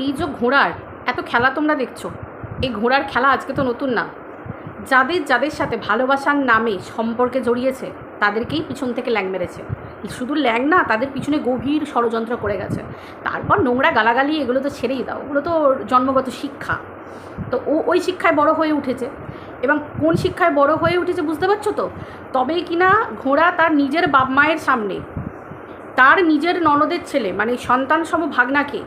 এই যে ঘোড়ার এত খেলা তোমরা দেখছো, এই ঘোড়ার খেলা আজকে তো নতুন না। যাদের যাদের সাথে ভালোবাসার নামে সম্পর্কে জড়িয়েছে তাদেরকেই পিছন থেকে ল্যাং মেরেছে। শুধু ল্যাং না, তাদের পিছনে গভীর ষড়যন্ত্র করে গেছে। তারপর নোংরা গালাগালি এগুলো তো ছেড়েই দাও, ওগুলো তো জন্মগত শিক্ষা। তো ওই শিক্ষায় বড় হয়ে উঠেছে, এবং কোন শিক্ষায় বড় হয়ে উঠেছে বুঝতে পারছো তো? তবেই কিনা ঘোড়া তার নিজের বাপ মায়ের সামনে তার নিজের ননদের ছেলে মানে সন্তান সম ভাগনাকে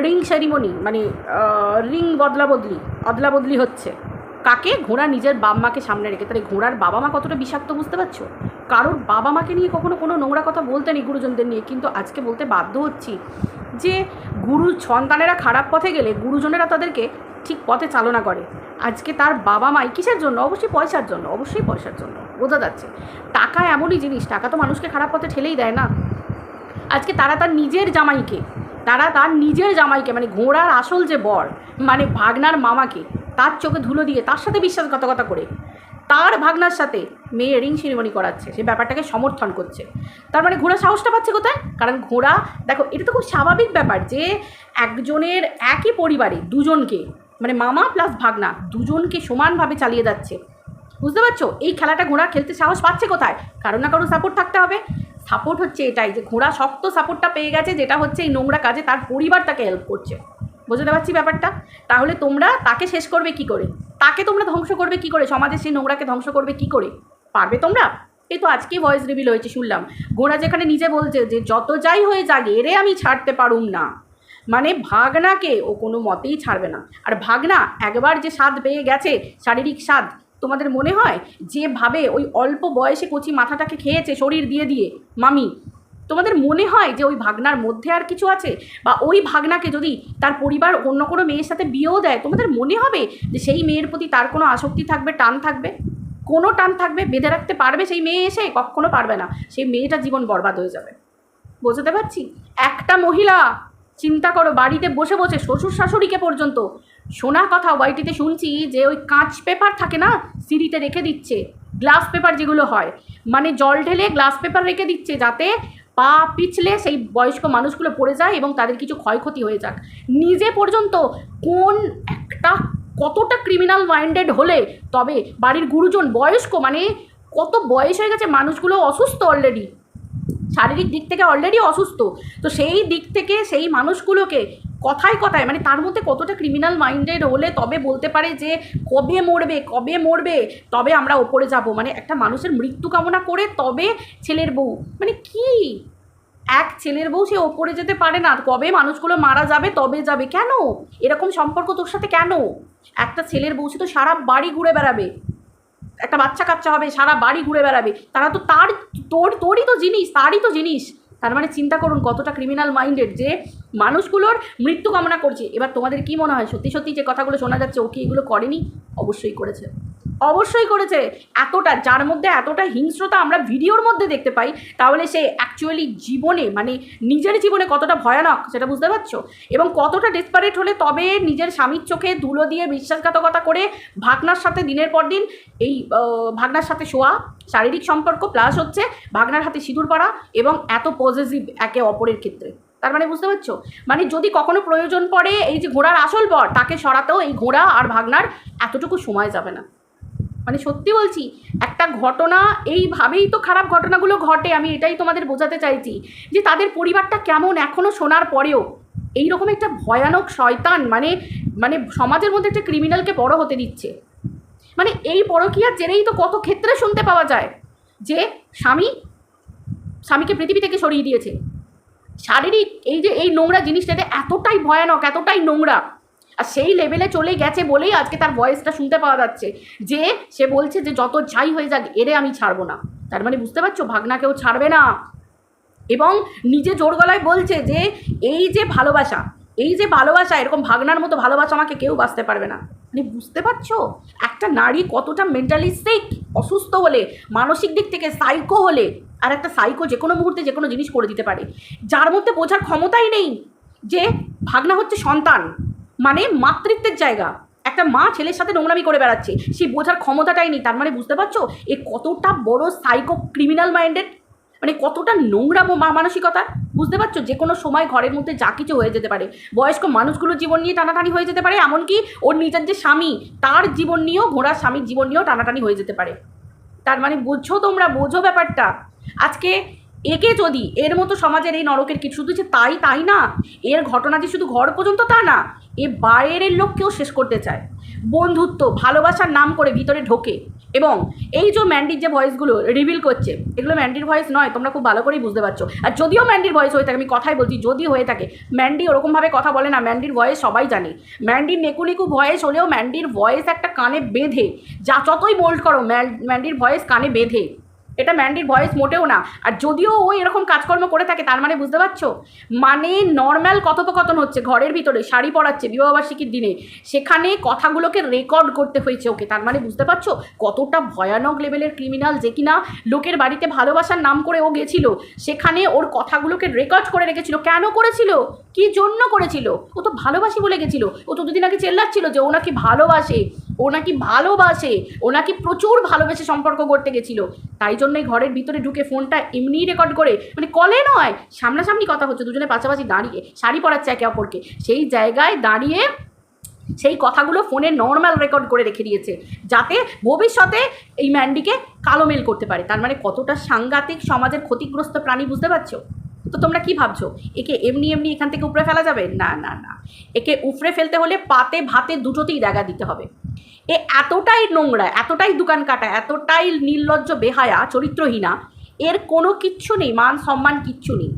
রিং সেরিমনি মানে রিং অদলা বদলি হচ্ছে। কাকে? ঘোড়া নিজের বাবা মাকে সামনে রেখে। তাহলে ঘোড়ার বাবা মা কতটা বিষাক্ত বুঝতে পারছো? কারোর বাবা মাকে নিয়ে কখনো কোনো নোংরা কথা বলতে নেই গুরুজনদের নিয়ে, কিন্তু আজকে বলতে বাধ্য হচ্ছি যে সন্তানেরা খারাপ পথে গেলে গুরুজনেরা তাদেরকে ঠিক পথে চালনা করে। আজকে তার বাবা মাই কিসের জন্য? অবশ্যই পয়সার জন্য, অবশ্যই পয়সার জন্য। বোঝা যাচ্ছে টাকা এমনই জিনিস, টাকা তো মানুষকে খারাপ পথে ঠেলেই দেয় না। আজকে তার নিজের জামাইকে মানে ঘোড়ার আসল যে বর মানে ভাগনার মামাকে তার চোখে ধুলো দিয়ে তার সাথে বিশ্বাসঘাতকতা করে তার ভাগনার সাথে মেয়ে রিং সেরিমনি করাচ্ছে, সে ব্যাপারটাকে সমর্থন করছে। তার মানে ঘোড়া সাহসটা পাচ্ছে কোথায়? কারণ ঘোড়া, দেখো এটা তো খুব স্বাভাবিক ব্যাপার যে একজনের একই পরিবারে দুজনকে মানে মামা প্লাস ভাগনা দুজনকে সমানভাবে চালিয়ে যাচ্ছে। বুঝতে পারছো? এই খেলাটা ঘোড়া খেলতে সাহস পাচ্ছে কোথায়? কারো না কারো সাপোর্ট থাকতে হবে। সাপোর্ট হচ্ছে এটাই যে ঘোড়া শক্ত সাপোর্টটা পেয়ে গেছে, যেটা হচ্ছে এই নোংরা কাজে তার পরিবার তাকে হেল্প করছে। বুঝতে পারছি ব্যাপারটা? তাহলে তোমরা তাকে শেষ করবে কি করে? তাকে তোমরা ধ্বংস করবে কি করে? সমাজের সেই নোংরাকে ধ্বংস করবে কি করে? পারবে তোমরা? এই তো আজকে ভয়েস রিভিল হয়েছে, শুনলাম ঘোড়া যেখানে নিজে বলছে যে যত যাই হয়ে যাক এরে আমি ছাড়তে পারুম না, মানে ভাগনাকে ও কোনো মতেই ছাড়বে না। আর ভাগনা একবার যে স্বাদ পেয়ে গেছে, শারীরিক স্বাদ, তোমাদের মনে হয় যেভাবে ওই অল্প বয়সে কচি মাথাটাকে খেয়েছে শরীর দিয়ে দিয়ে মামি, তোমাদের মনে হয় যে ওই ভাগনার মধ্যে আর কিছু আছে? বা ওই ভাগনাকে যদি তার পরিবার অন্য কোনো মেয়ের সাথে বিয়েও দেয়, তোমাদের মনে হবে যে সেই মেয়ের প্রতি তার কোনো আসক্তি থাকবে, টান থাকবে? কোনো টান থাকবে? বেঁধে রাখতে পারবে সেই মেয়ে এসে? কখনো পারবে না। সেই মেয়েটা জীবন বরবাদ হয়ে যাবে। বুঝতে পারছি? একটা মহিলা চিন্তা করো, বাড়িতে বসে বসে শ্বশুর শাশুড়িকে পর্যন্ত, শোনা কথা ওয়াইটিতে শুনছি যে ওই কাঁচ পেপার থাকে না, সিঁড়িতে রেখে দিচ্ছে, গ্লাস পেপার যেগুলো হয়, মানে জল ঢেলে গ্লাস পেপার রেখে দিচ্ছে যাতে পা পিছলে সেই বয়স্ক মানুষগুলো পড়ে যায় এবং তাদের কিছু ক্ষয়ক্ষতি হয়ে যাক। নিজে পর্যন্ত কোন একটা কতটা ক্রিমিনাল মাইন্ডেড হলে তবে বাড়ির গুরুজন বয়স্ক মানে কত বয়স হয়ে গেছে, মানুষগুলো অসুস্থ অলরেডি, শারীরিক দিক থেকে অলরেডি অসুস্থ, তো সেই দিক থেকে সেই মানুষগুলোকে কথায় কথায় মানে তার মধ্যে কতটা ক্রিমিনাল মাইন্ডেড হলে তবে বলতে পারে যে কবে মরবে তবে আমরা ওপরে যাব, মানে একটা মানুষের মৃত্যু কামনা করে তবে ছেলের বউ, মানে কি এক ছেলের বউ সে ওপরে যেতে পারে না, কবে মানুষগুলো মারা যাবে তবে যাবে? কেন এরকম সম্পর্ক তোর সাথে? কেন একটা ছেলের বউ সে তো সারা বাড়ি ঘুরে বেড়াবে, একটা বাচ্চা কাচ্চা হবে সারা বাড়ি ঘুরে বেড়াবে, তারা তো তোরই তো জিনিস, তারই তো জিনিস। তার মানে চিন্তা করুন কতটা ক্রিমিনাল মাইন্ডেড যে মানুষগুলোর মৃত্যু কামনা করছে। এবার তোমাদের কি মনে হয় সত্যি সত্যি যে কথাগুলো শোনা যাচ্ছে ও কি এগুলো করেনি? অবশ্যই করেছে, অবশ্যই করেছে। এতটা যার মধ্যে এতটা হিংস্রতা আমরা ভিডিওর মধ্যে দেখতে পাই, তাহলে সে অ্যাকচুয়ালি জীবনে মানে নিজের জীবনে কতটা ভয়ানক সেটা বুঝতে পারছো? এবং কতটা ডেসপারেট হলে তবে নিজের স্বামীর চোখে ধুলো দিয়ে বিশ্বাসঘাতকতা করে ভাগনার সাথে দিনের পর দিন এই ভাগনার সাথে শোয়া, শারীরিক সম্পর্ক প্লাস হচ্ছে ভাগনার হাতে সিঁদুর পরা এবং এত পজিটিভ একে অপরের ক্ষেত্রে। তার মানে বুঝতে পারছো? মানে যদি কখনো প্রয়োজন পড়ে এই যে ঘোড়ার আসল বর তাকে সরাতেও এই ঘোড়া আর ভাগনার এতটুকু সময় যাবে না। মানে সত্যি বলছি, একটা ঘটনা এইভাবেই তো খারাপ ঘটনাগুলো ঘটে। আমি এটাই তোমাদের বোঝাতে চাইছি যে তাদের পরিবারটা কেমন এখনও শোনার পরেও এইরকম একটা ভয়ানক শয়তান মানে মানে সমাজের মধ্যে একটা ক্রিমিনালকে বড় হতে দিচ্ছে। মানে এই পরকীয়ার জেরেই তো কত ক্ষেত্রে শুনতে পাওয়া যায় যে স্বামীকে পৃথিবী থেকে সরিয়ে দিয়েছে। শারীরিক এই যে এই নোংরা জিনিসটা এতটাই ভয়ানক, এতটাই নোংরা, আর সেই লেভেলে চলে গেছে বলেই আজকে তার ভয়েসটা শুনতে পাওয়া যাচ্ছে যে সে বলছে যে যত যাই হয়ে যাক এরে আমি ছাড়বো না। তার মানে বুঝতে পারছো ভাগনাকেও ছাড়বে না, এবং নিজে জোর গলায় বলছে যে এই যে ভালোবাসা এরকম ভাগনার মতো ভালোবাসা আমাকে কেউ বাঁচতে পারবে না। মানে বুঝতে পারছো একটা নারী কতটা মেন্টালি সিক, অসুস্থ হলে, মানসিক দিক থেকে সাইকো হলে, আর একটা সাইকো যে কোনো মুহূর্তে যে কোনো জিনিস করে দিতে পারে, যার মধ্যে বোঝার ক্ষমতাই নেই যে ভাগনা হচ্ছে সন্তান মানে মাতৃত্বের জায়গা, একটা মা ছেলের সাথে নোংরামি করে বেড়াচ্ছে, সেই বোঝার ক্ষমতাটাই নেই। তার মানে বুঝতে পারছো এ কতটা বড় সাইকো ক্রিমিনাল মাইন্ডেড, মানে কতটা নোংরা মানসিকতা। বুঝতে পারছো? যে কোনো সময় ঘরের মধ্যে যা কিছু হয়ে যেতে পারে। বয়স্ক মানুষগুলোর জীবন নিয়ে টানাটানি হয়ে যেতে পারে, এমনকি ওর নিজের যে স্বামী তার জীবন নিয়েও, ঘোড়ার স্বামীর জীবন নিয়েও টানাটানি হয়ে যেতে পারে। তার মানে বুঝছো, তোমরা বোঝো ব্যাপারটা। আজকে একে যদি এর মতো সমাজের এই নরকের কিছু শুধু যে তাই না, এর ঘটনা যে শুধু ঘর পর্যন্ত তা না, এ বাইরের লোককেও শেষ করতে চায়। বন্ধুত্ব ভালোবাসার নাম করে ভিতরে ঢোকে। এবং এই যে ম্যান্ডির যে ভয়েসগুলো রিভিল করছে, এগুলো ম্যান্ডির ভয়েস নয়, তোমরা খুব ভালো করেই বুঝতে পারছো। আর যদিও ম্যান্ডির ভয়েস হয়ে থাকে, আমি কথাই বলছি, যদি হয়ে থাকে, ম্যান্ডি ওরকমভাবে কথা বলে না। ম্যান্ডির ভয়েস সবাই জানে, ম্যান্ডির নেকুলিকু ভয়েস হলেও ম্যান্ডির ভয়েস একটা কানে বেঁধে, যা যতই বোল্ড করো ম্যান্ডির ভয়েস কানে বেঁধে, এটা ম্যান্ডির ভয়েস মোটেও না। আর যদিও ও এরকম কাজকর্ম করে থাকে, তার মানে বুঝতে পারছো, মানে নর্মাল কথোপকথন হচ্ছে ঘরের ভিতরে, শাড়ি পরাচ্ছে বিবাহবার্ষিকীর দিনে, সেখানে কথাগুলোকে রেকর্ড করতে হয়েছে ওকে। তার মানে বুঝতে পারছো কতটা ভয়ানক লেভেলের ক্রিমিনাল, যে কিনা লোকের বাড়িতে ভালোবাসার নাম করে ও গেছিল, সেখানে ওর কথাগুলোকে রেকর্ড করে রেখেছিল। কেন করেছিল, কি জন্য করেছিল? ও তো ভালোবাসি বলে গেছিল। ও তো দুদিন আগে চেল্লাচ্ছিল যে ও নাকি ভালোবাসে, ও নাকি ভালোবাসে, ও নাকি প্রচুর ভালোবেসে সম্পর্ক করতে গেছিল। তাই জন্যই ঘরের ভিতরে ঢুকে ফোনটা এমনিই রেকর্ড করে, মানে কলে নয়, সামনাসামনি কথা হচ্ছে, দুজনে পাশাপাশি দাঁড়িয়ে শাড়ি পরাচ্ছে একে অপরকে, সেই জায়গায় দাঁড়িয়ে সেই কথাগুলো ফোনে নর্মাল রেকর্ড করে রেখে দিয়েছে, যাতে ভবিষ্যতে এই ম্যান্ডিকে কালোমেল করতে পারে। তার মানে কতটা সাংঘাতিক সমাজের ক্ষতিগ্রস্ত প্রাণী, বুঝতে পারছো? তো তোমরা কি ভাবছো, একে এমনি এমনি এখান থেকে উপড়ে ফেলা যাবে? না না না, একে উপড়ে ফেলতে হলে পাতে ভাতে দুটোতেই জায়গা দিতে হবে। এ এতটাই নোংরা, এতটাই দোকান কাটা, এতটাই নির্লজ্জ, বেহায়া, চরিত্রহীনা, এর কোনো কিচ্ছু নেই, মান সম্মান কিচ্ছু নেই।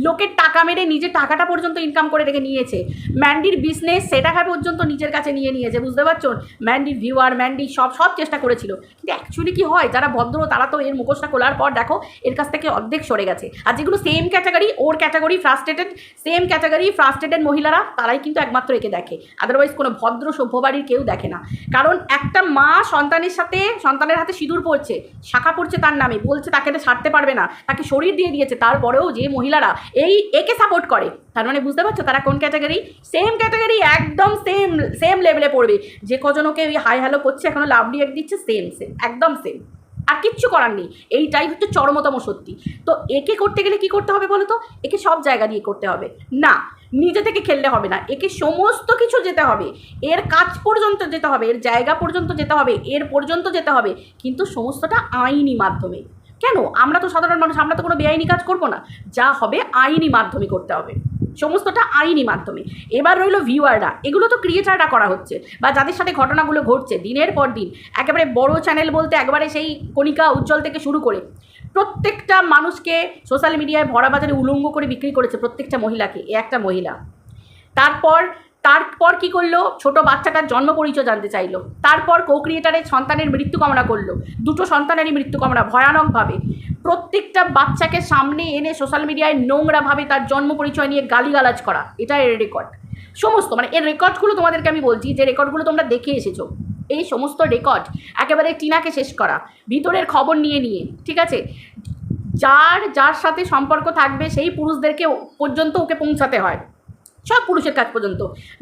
লোকের টাকা মেরে নিজের টাকাটা পর্যন্ত ইনকাম করে রেখে নিয়েছে। ম্যান্ডির বিজনেস সেটাকে পর্যন্ত নিজের কাছে নিয়েছে, বুঝতে পারছো? ম্যান্ডির ভিউয়ার, ম্যান্ডি সব চেষ্টা করেছিল, কিন্তু অ্যাকচুয়ালি কি হয়, যারা ভদ্র তারা তো এর মুখোশটা খোলার পর দেখো এর কাছ থেকে অর্ধেক সরে গেছে। আর যেগুলো সেম ক্যাটাগরি, ওর category frustrated, same category frustrated মহিলারা, তারাই কিন্তু একমাত্র একে দেখে। আদারওয়াইজ কোনো ভদ্র সভ্য বাড়ির কেউ দেখে না। কারণ একটা মা সন্তানের হাতে সিঁদুর পড়ছে, শাখা পড়ছে তার নামে, বলছে তাকে তো ছাড়তে পারবে না, তাকে শরীর দিয়ে দিয়েছে, তারপরেও যে মহিলারা একে সাপোর্ট করে, তার মানে বুঝতে পারছো তারা কোন ক্যাটাগরি? সেম ক্যাটাগরি, একদম সেম লেভেলে পড়বে। যে কজন ওকে ওই হাই হ্যালো করছে, এখনো লাভ রিয়েক্ট দিচ্ছে, সেম একদম সেম, আর কিচ্ছু করার নেই। এইটাই হচ্ছে চরমতম সত্যি। তো একে করতে গেলে কি করতে হবে বলো তো? একে সব জায়গা দিয়ে করতে হবে না, নিজে থেকে খেললে হবে না, একে সমস্ত কিছু যেতে হবে, এর কাজ পর্যন্ত যেতে হবে, এর জায়গা পর্যন্ত যেতে হবে, এর পর্যন্ত যেতে হবে, কিন্তু সমস্তটা আইনি মাধ্যমে। কেন? আমরা তো সাধারণ মানুষ, আমরা তো কোনো বেআইনি কাজ করবো না, যা হবে আইনি মাধ্যমে করতে হবে, সমস্তটা আইনি মাধ্যমে। এবার রইল ভিউয়াররা, এগুলো তো ক্রিয়েটাররা করা হচ্ছে, বা যাদের সাথে ঘটনাগুলো ঘটছে দিনের পর দিন, একেবারে বড় চ্যানেল বলতে একবারে সেই কণিকা, উজ্জ্বল থেকে শুরু করে প্রত্যেকটা মানুষকে সোশ্যাল মিডিয়ায় ভরা বাজারে উলঙ্গ করে বিক্রি করেছে, প্রত্যেকটা মহিলাকে। এ একটা মহিলা। তারপর কি করলো? ছোট বাচ্চাটার জন্ম পরিচয় জানতে চাইলো, তারপর কো ক্রিয়েটারের সন্তানের মৃত্যু কামনা করলো, দুটো সন্তানেরই মৃত্যু কামনা ভয়ানকভাবে, প্রত্যেকটা বাচ্চাকে সামনে এনে সোশ্যাল মিডিয়ায় নোংরাভাবে তার জন্ম পরিচয় নিয়ে গালিগালাজ করা, এটা এর রেকর্ড। সমস্ত মানে এর রেকর্ডগুলো তোমাদেরকে আমি বলছি, যে রেকর্ডগুলো তোমরা দেখে এসেছো, এই সমস্ত রেকর্ড একেবারে টিনাকে শেষ করা, ভিতরের খবর নিয়ে, ঠিক আছে, যার সাথে সম্পর্ক থাকবে সেই পুরুষদেরকে পর্যন্ত ওকে পৌঁছাতে হয়, সব পুরুষের কাজ পর্যন্ত।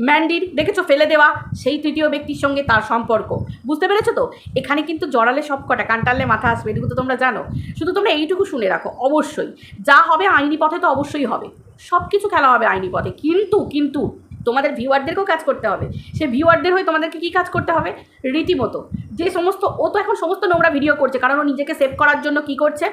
ম্যান্ডির দেখেছো ফেলে দেওয়া সেই তৃতীয় ব্যক্তির সঙ্গে তার সম্পর্ক, বুঝতে পেরেছো তো? এখানে কিন্তু জড়ালে সব কটা, কান টানলে মাথা আসবে, এটুকু তো তোমরা জানো। শুধু তোমরা এইটুকু শুনে রাখো, অবশ্যই যা হবে আইনি পথে তো অবশ্যই হবে, সব কিছু খেলা হবে আইনি পথে, কিন্তু তোমাদের ভিউয়ারদেরকেও কাজ করতে হবে। সে ভিউয়ারদের হয়ে তোমাদেরকে কী কাজ করতে হবে? রীতিমতো যে সমস্ত, ও তো এখন সমস্ত নোংরা ভিডিও করছে, কারণ ও নিজেকে সেভ করার জন্য কি করছে,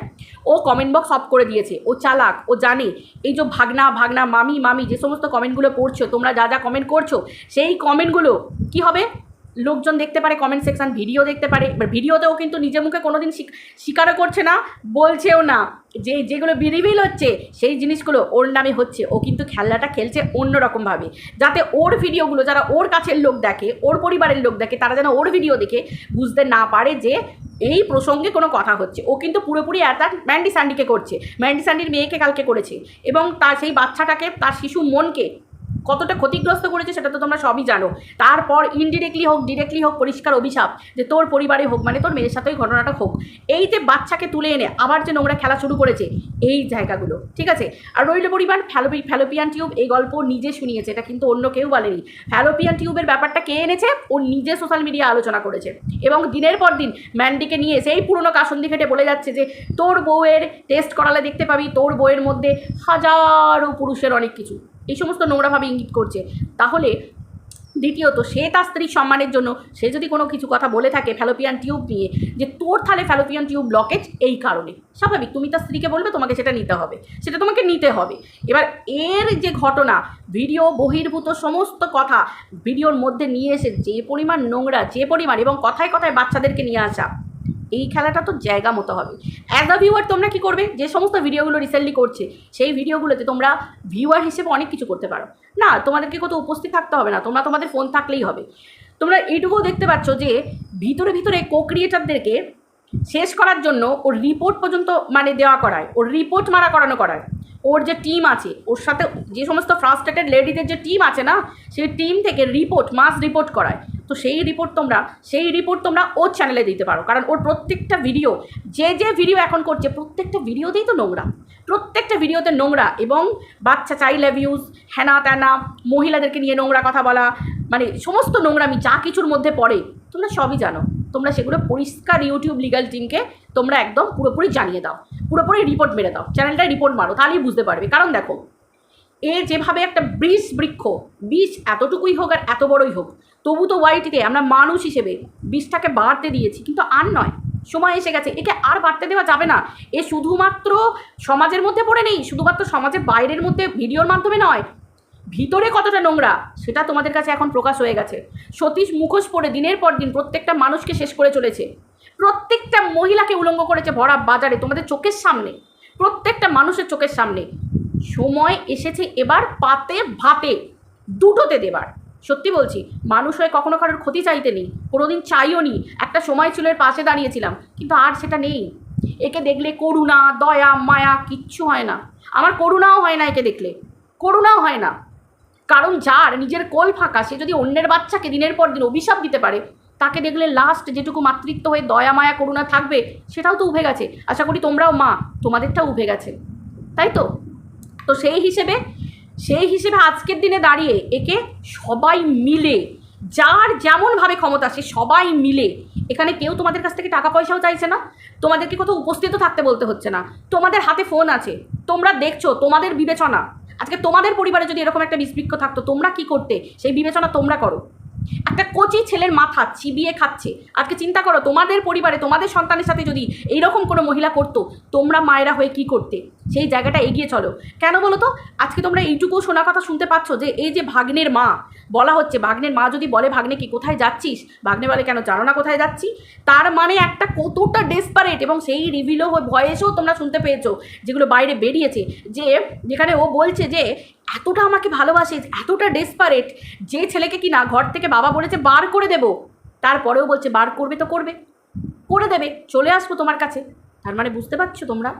ও কমেন্ট বক্স অফ করে দিয়েছে। ও চালাক, ও জানে এই যে ভাগনা মামি যে সমস্ত কমেন্টগুলো পড়ছো, তোমরা যা কমেন্ট করছো, সেই কমেন্টগুলো কি হবে, লোকজন দেখতে পারে, কমেন্ট সেকশন ভিডিও দেখতে পারে। এবার ভিডিওতেও কিন্তু নিজের মুখে কোনোদিন স্বীকারও করছে না, বলছেও না, যেগুলো রিভিল হচ্ছে সেই জিনিসগুলো ওর নামে হচ্ছে। ও কিন্তু খেলাটা খেলছে অন্যরকমভাবে, যাতে ওর ভিডিওগুলো যারা ওর কাছের লোক দেখে, ওর পরিবারের লোক দেখে, তারা যেন ওর ভিডিও দেখে বুঝতে না পারে যে এই প্রসঙ্গে কোনো কথা হচ্ছে। ও কিন্তু পুরোপুরি অ্যাটাক ম্যান্ডি স্যান্ডিকে করছে, ম্যান্ডি স্যান্ডির মেয়েকে কালকে করেছে, এবং তার সেই বাচ্চাটাকে, তার শিশু মনকে কতটা ক্ষতিগ্রস্ত করেছে সেটা তো তোমরা সবই জানো। তারপর ইনডিরেক্টলি হোক ডিরেক্টলি হোক পরিষ্কার অভিশাপ যে তোর পরিবারে হোক, মানে তোর মেয়ের সাথেই ঘটনাটা হোক। এই যে বাচ্চাকে তুলে এনে আবার যে নোংরা খেলা শুরু করেছে এই জায়গাগুলো, ঠিক আছে। আর রইল পরিমাণ ফ্যালোপিয়ান টিউব, এই গল্প নিজে শুনিয়েছে, এটা কিন্তু অন্য কেউ বলেনি। ফ্যালোপিয়ান টিউবের ব্যাপারটা কে এনেছে, ও নিজে সোশ্যাল মিডিয়া আলোচনা করেছে এবং দিনের পর দিন ম্যান্ডিকে নিয়ে সেই পুরনো কাসন্দি খেটে বলে যাচ্ছে যে তোর বউয়ের টেস্ট করালে দেখতে পাবি তোর বউয়ের মধ্যে হাজারো পুরুষের অনেক কিছু, এই সমস্ত নোংরাভাবে ইঙ্গিত করছে। তাহলে দ্বিতীয়ত সে তার স্ত্রীর সম্মানের জন্য সে যদি কোনো কিছু কথা বলে থাকে ফ্যালোপিয়ান টিউব নিয়ে, যে তোর তাহলে ফ্যালোপিয়ান টিউব ব্লকেজ এই কারণে, স্বাভাবিক তুমি তার স্ত্রীকে বলবে, তোমাকে সেটা নিতে হবে, সেটা তোমাকে নিতে হবে। এবার এর যে ঘটনা, ভিডিও বহির্ভূত সমস্ত কথা ভিডিওর মধ্যে নিয়ে এসে যে পরিমাণ নোংরা, যে পরিমাণ, এবং কথায় কথায় বাচ্চাদেরকে নিয়ে আসা, এই খেলাটা তো জায়গা মতো হবে। অ্যাজ আ ভিউয়ার তোমরা কী করবে, যে সমস্ত ভিডিওগুলো রিসেন্টলি করছে সেই ভিডিওগুলোতে তোমরা ভিউয়ার হিসেবে অনেক কিছু করতে পারো না, তোমাদেরকে কোথাও উপস্থিত থাকতে হবে না, তোমরা তোমাদের ফোন থাকলেই হবে। তোমরা এইটুকুও দেখতে পাচ্ছ যে ভিতরে ভিতরে কো ক্রিয়েটারদেরকে শেষ করার জন্য ওর রিপোর্ট পর্যন্ত মানে দেওয়া করায়, ওর রিপোর্ট করানো করায়। ওর যে টিম আছে, ওর সাথে যে সমস্ত ফ্রাস্ট্রেটেড লেডিদের যে টিম আছে না, সেই টিম থেকে মাস রিপোর্ট করায়। তো সেই রিপোর্ট তোমরা ওর চ্যানেলে দিতে পারো, কারণ ওর প্রত্যেকটা ভিডিও, যে ভিডিও এখন করছে প্রত্যেকটা ভিডিওতেই তো নোংরা, প্রত্যেকটা ভিডিওতে নোংরা, এবং বাচ্চা চাইল্ড অ্যাবিউজ, হ্যানা ত্যানা, মহিলাদেরকে নিয়ে নোংরা কথা বলা, মানে সমস্ত নোংরামি যা কিছুর মধ্যে পড়ে তোমরা সবই জানো। তোমরা সেগুলো পরিষ্কার ইউটিউব লিগ্যাল টিমকে তোমরা একদম পুরোপুরি জানিয়ে দাও, পুরোপুরি রিপোর্ট মেরে দাও, চ্যানেলটায় রিপোর্ট মারো, তাহলেই বুঝতে পারবে। কারণ দেখো, এ যেভাবে একটা বীজ এতটুকুই হোক আর এত বড়ই হোক, তবু তো ওয়াইটিকে আমরা মানুষ হিসেবে বীজটাকে বাড়তে দিয়েছি, কিন্তু আর নয়, সময় এসে গেছে, একে আর বাড়তে দেওয়া যাবে না। এ শুধুমাত্র সমাজের মধ্যে পড়ে নেই, শুধুমাত্র সমাজের বাইরের মধ্যে ভিডিওর মাধ্যমে নয়, ভিতরে কতটা নোংরা সেটা তোমাদের কাছে এখন প্রকাশ হয়ে গেছে। সতীশ মুখোশ পরে দিনের পর দিন প্রত্যেকটা মানুষকে শেষ করে চলেছে, প্রত্যেকটা মহিলাকে উলঙ্গ করেছে ভরা বাজারে, তোমাদের চোখের সামনে, প্রত্যেকটা মানুষের চোখের সামনে। সময় এসেছে এবার পাতে ভাতে দুটোতে দেবার। সত্যি বলছি, মানুষ হয়ে কখনো কারোর ক্ষতি চাইতে নেই, কোনোদিন চাইও নি। একটা সময় ছিল এর পাশে দাঁড়িয়েছিলাম, কিন্তু আর সেটা নেই। একে দেখলে করুণা, দয়া, মায়া কিচ্ছু হয় না। আমার করুণাও হয় না একে দেখলে, করুণাও হয় না। কারণ যার নিজের কোল ফাঁকা, সে যদি অন্যের বাচ্চাকে দিনের পর দিন অভিশাপ দিতে পারে, তাকে দেখলে লাস্ট যেটুকু মাতৃত্ব হয়ে দয়া মায়া করুণা থাকবে সেটাও তো উঠে গেছে। আশা করি তোমরাও মা, তোমাদেরটাও উঠে গেছে, তাই তো? তো সেই হিসেবে আজকের দিনে দাঁড়িয়ে একে সবাই মিলে, যার যেমনভাবে ক্ষমতা সে সবাই মিলে, এখানে কেউ তোমাদের কাছ থেকে টাকা পয়সাও চাইছে না, তোমাদেরকে কোথাও উপস্থিত থাকতে বলতে হচ্ছে না, তোমাদের হাতে ফোন আছে, তোমরা দেখছো, তোমাদের বিবেচনা। আজকে তোমাদের পরিবারে যদি এরকম একটা বিষবৃক্ষ থাকতো, তোমরা কি করতে, সেই বিবেচনা তোমরা করো। একটা কচি ছেলের মাথা চিবিয়ে খাচ্ছে, আজকে চিন্তা করো তোমাদের পরিবারে তোমাদের সন্তানের সাথে যদি এইরকম কোনো মহিলা করতো, তোমরা মায়েরা হয়ে কি করতে, সেই জায়গাটা এগিয়ে চলো। কেন বলো তো, আজকে তোমরা এইটুকু শোনা কথা শুনতে পাচ্ছ যে এই যে ভাগ্নের মা বলা হচ্ছে, ভাগ্নের মা যদি বলে ভাগ্নে কি কোথায় যাচ্ছিস, ভাগ্নে বলে কেন জানো না কোথায় যাচ্ছি, তার মানে একটা কতটা ডেসপারেট। এবং সেই রিভিলও ভয়েসও তোমরা শুনতে পেয়েছো, যেগুলো বাইরে বেরিয়েছে, যে যেখানে ও বলছে যে এতটা আমাকে ভালোবাসে, এতটা ডেসপারেট, যে ছেলেকে কি না ঘর থেকে বাবা বলেছে বার করে দেব, তারপরেও বলছে বার করবে তো করে দেবে, চলে আসবো তোমার কাছে। তার মানে বুঝতে পারছো তোমরা,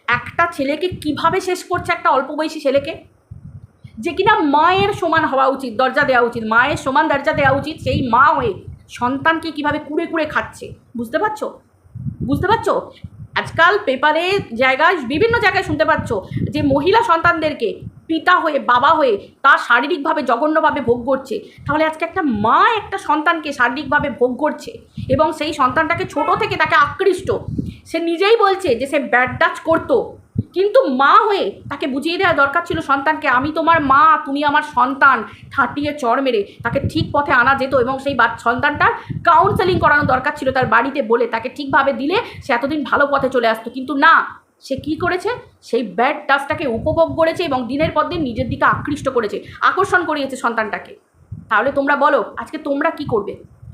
একটা ছেলেকে কিভাবে শেষ করছে, একটা অল্প বয়সী ছেলেকে, যে কিনা মায়ের সমান হওয়া উচিত, দরজা দেওয়া উচিত, মায়ের সমান দরজা দেওয়া উচিত, সেই মা হয়ে সন্তানকে কিভাবে কুড়ে কুড়ে খাচ্ছে। বুঝতে পারছো? আজকাল পেপারে বিভিন্ন জায়গায় শুনতে পাচ্ছ যে মহিলা সন্তানদেরকে পিতা হয়ে, বাবা হয়ে তার শারীরিকভাবে জঘন্যভাবে ভোগ করছে। তাহলে আজকে একটা মা একটা সন্তানকে শারীরিকভাবে ভোগ করছে এবং সেই সন্তানটাকে ছোট থেকে তাকে আকৃষ্ট, সে নিজেই বলছে যে সে ব্যাড টাচ করতো, কিন্তু মা হয়ে তাকে বুঝিয়ে দেওয়া দরকার ছিল সন্তানকে, আমি তোমার মা, তুমি আমার সন্তান, ঠাটিয়ে চড় মেরে তাকে ঠিক পথে আনা যেত এবং সেই সন্তানটার কাউন্সেলিং করানো দরকার ছিল তার বাড়িতে বলে, তাকে ঠিকভাবে দিলে সে এতদিন ভালো পথে চলে আসতো। কিন্তু না, সে কী করেছে, সেই ব্যাড টাচটাকে উপভোগ করেছে এবং দিনের পর দিন নিজের দিকে আকৃষ্ট করেছে, আকর্ষণ করিয়েছে সন্তানটাকে। তাহলে তোমরা বলো আজকে তোমরা কি করবে?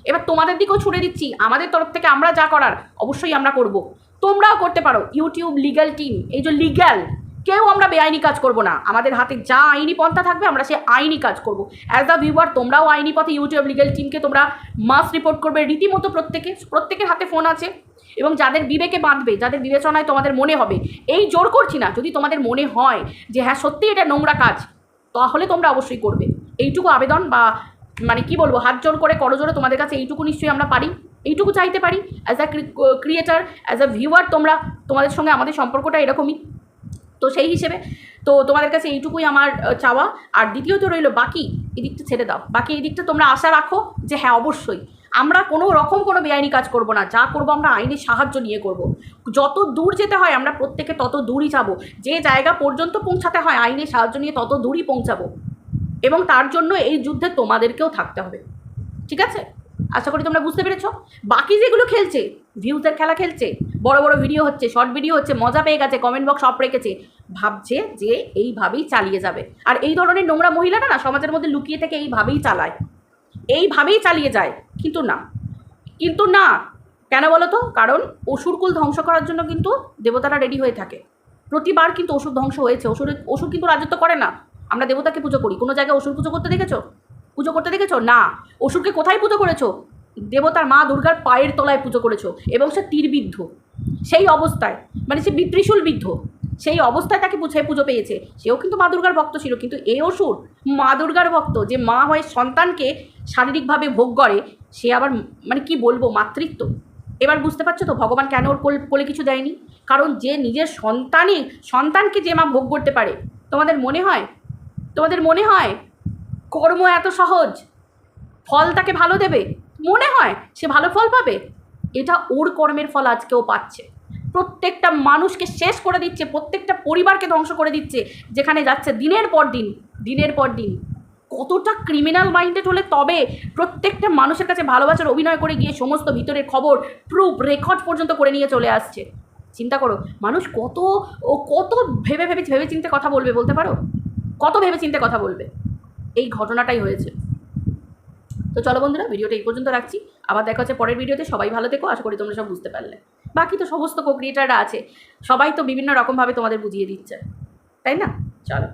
এবার তোমাদের দিকেও ছুড়ে দিচ্ছি, আমাদের তরফ থেকে আমরা যা করার অবশ্যই আমরা করব, তোমরাও করতে পারো। ইউটিউব লিগ্যাল টিম, এই যে লিগ্যাল, কেউ আমরা বেআইনি কাজ করব না, আমাদের হাতে যা আইনি পন্থা থাকবে আমরা সে আইনি কাজ করব। অ্যাজ দ্য ভিউয়ার তোমরাও আইনি পথে ইউটিউব লিগ্যাল টিমকে তোমরা মাস রিপোর্ট করবে রীতিমতো, প্রত্যেকের হাতে ফোন আছে, এবং যাদের বিবেকে বাঁধবে, যাদের বিবেচনায় তোমাদের মনে হবে, এই জোর করছি না, যদি তোমাদের মনে হয় যে হ্যাঁ সত্যি এটা নোংরা কাজ, তাহলে তোমরা অবশ্যই করবে। এইটুকু আবেদন বা মানে কি বলবো, হাত জোর করে করজোরে তোমাদের কাছে এইটুকু নিশ্চয়ই আমরা পারি, এইটুকু চাইতে পারি as a creator, as a viewer. তোমাদের সঙ্গে আমাদের সম্পর্কটা এরকমই, তো সেই হিসেবে তো তোমাদের কাছে এইটুকুই আমার চাওয়া। আর দ্বিতীয়ত রইল বাকি এদিকটা ছেড়ে দাও, বাকি এই দিকটা তোমরা আশা রাখো যে হ্যাঁ অবশ্যই আমরা কোনো রকম কোনো বেআইনি কাজ করব না, যা করব আমরা আইনের সাহায্য নিয়ে করব। যত দূর যেতে হয় আমরা প্রত্যেকে তত দূরই যাবো, যে জায়গা পর্যন্ত পৌঁছাতে হয় আইনের সাহায্য নিয়ে তত দূরই পৌঁছাবো, এবং তার জন্য এই যুদ্ধে তোমাদেরকেও থাকতে হবে, ঠিক আছে? আশা করি তোমরা বুঝতে পেরেছো। বাকি যেগুলো খেলছে, ভিউজের খেলা খেলছে, বড় বড় ভিডিও হচ্ছে, শর্ট ভিডিও হচ্ছে, মজা পেয়ে গেছে, কমেন্ট বক্স অফ রেখেছে, ভাবছে যে এইভাবেই চালিয়ে যাবে। আর এই ধরনের নোংরা মহিলাটা না সমাজের মধ্যে লুকিয়ে থেকে এইভাবেই চালায়, এইভাবেই চালিয়ে যায়। কিন্তু না, কিন্তু না, কেন বলো তো? কারণ অসুরকুল ধ্বংস করার জন্য কিন্তু দেবতারা রেডি হয়ে থাকে। প্রতিবার কিন্তু অসুর ধ্বংস হয়েছে, অসুর কিন্তু রাজত্ব করে না। আমরা দেবতাকে পুজো করি, কোনো জায়গায় অসুর পুজো করতে দেখেছো? পুজো করতে দেখেছো? না। অসুরকে কোথায় পুজো করেছো? দেবতার মা দুর্গার পায়ের তলায় পুজো করেছো, এবং সে তীরবিদ্ধ সেই অবস্থায়, মানে সে ত্রিশূল বিদ্ধ সেই অবস্থায় তাকে পুজো পেয়েছে। সেও কিন্তু মা দুর্গার ভক্ত ছিল, কিন্তু এই অসুর মা দুর্গার ভক্ত, যে মা হয়ে সন্তানকে শারীরিকভাবে ভোগ করে, সে আবার মানে কি বলবো মাতৃত্ব। এবার বুঝতে পারছো তো ভগবান কেন ওর কোলে কিছু দেয়নি? কারণ যে নিজের সন্তানকে যে মা ভোগ করতে পারে, তোমাদের মনে হয় কর্ম এত সহজ, ফল তাকে ভালো দেবে? মনে হয় সে ভালো ফল পাবে? এটা ওর কর্মের ফল আজকেও পাচ্ছে। প্রত্যেকটা মানুষকে শেষ করে দিচ্ছে, প্রত্যেকটা পরিবারকে ধ্বংস করে দিচ্ছে, যেখানে যাচ্ছে দিনের পর দিন। কতটা ক্রিমিনাল মাইন্ডেড হলে তবে প্রত্যেকটা মানুষের কাছে ভালোবাসার অভিনয় করে গিয়ে সমস্ত ভিতরের খবর, প্রুফ, রেকর্ড পর্যন্ত করে নিয়ে চলে আসছে। চিন্তা করো মানুষ কত ভেবে চিন্তে কথা বলবে, বলতে পারো? কত ভেবে চিন্তে কথা বলবে? এই ঘটনাটাই হয়েছে। তো চলো বন্ধুরা, ভিডিওটা এই পর্যন্ত রাখছি, আবার দেখা হচ্ছে পরের ভিডিওতে। সবাই ভালো থেকো, আশা করি তোমরা সব বুঝতে পারলে। বাকি তো সমস্ত ক্রিয়েটাররা আছে, সবাই তো বিভিন্ন রকমভাবে তোমাদের বুঝিয়ে দিচ্ছে, তাই না? চলো।